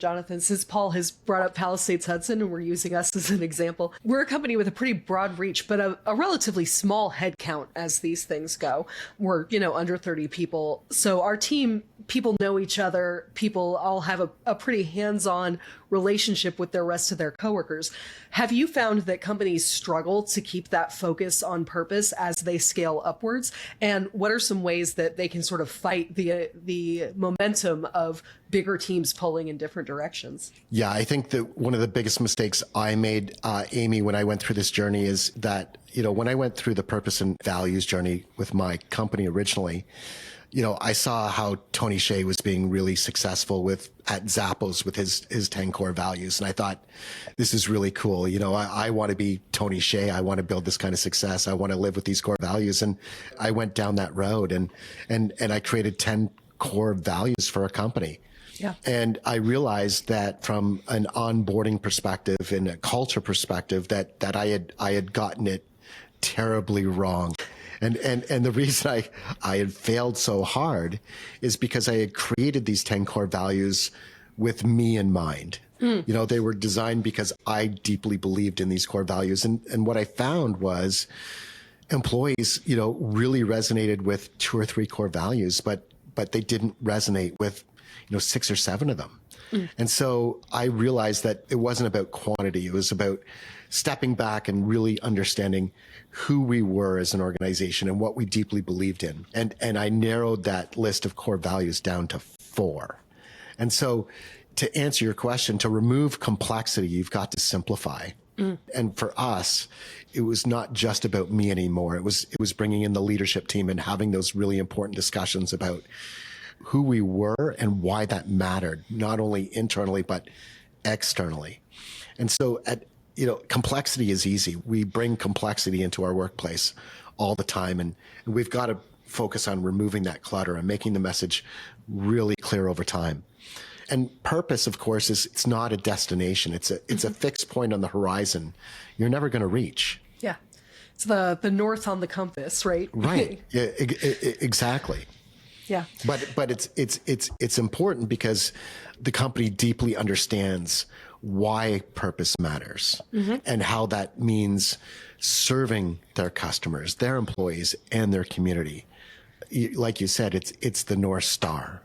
Jonathan, since Paul has brought up Palisades Hudson and we're using us as an example, we're a company with a pretty broad reach, but a relatively small head count as these things go. We're, under 30 people. So our team, people know each other. People all have a pretty hands-on relationship with the rest of their coworkers. Have you found that companies struggle to keep that focus on purpose as they scale upwards? And what are some ways that they can sort of fight the momentum of bigger teams pulling in different directions? Yeah, I think that one of the biggest mistakes I made, Amy, when I went through this journey is that, when I went through the purpose and values journey with my company originally, I saw how Tony Hsieh was being really successful at Zappos with his 10 core values. And I thought, this is really cool. I want to be Tony Hsieh. I want to build this kind of success. I want to live with these core values. And I went down that road and I created 10 core values for a company. Yeah. And I realized that from an onboarding perspective and a culture perspective that I had gotten it terribly wrong. And the reason I had failed so hard is because I had created these 10 core values with me in mind. They were designed because I deeply believed in these core values. And what I found was employees, really resonated with 2 or 3 core values, but they didn't resonate with, 6 or 7 of them. And so I realized that it wasn't about quantity. It was about stepping back and really understanding who we were as an organization and what we deeply believed in. And I narrowed that list of core values down to 4. And so to answer your question, to remove complexity, you've got to simplify. And for us, it was not just about me anymore. It was bringing in the leadership team and having those really important discussions about who we were and why that mattered, not only internally, but externally. And so complexity is easy. We bring complexity into our workplace all the time. And we've got to focus on removing that clutter and making the message really clear over time. And purpose, of course, it's not a destination. It's a fixed point on the horizon you're never going to reach. Yeah. It's the north on the compass, right? Right. Yeah, exactly. Yeah. But it's important because the company deeply understands why purpose matters and how that means serving their customers, their employees, and their community. Like you said, it's the North Star.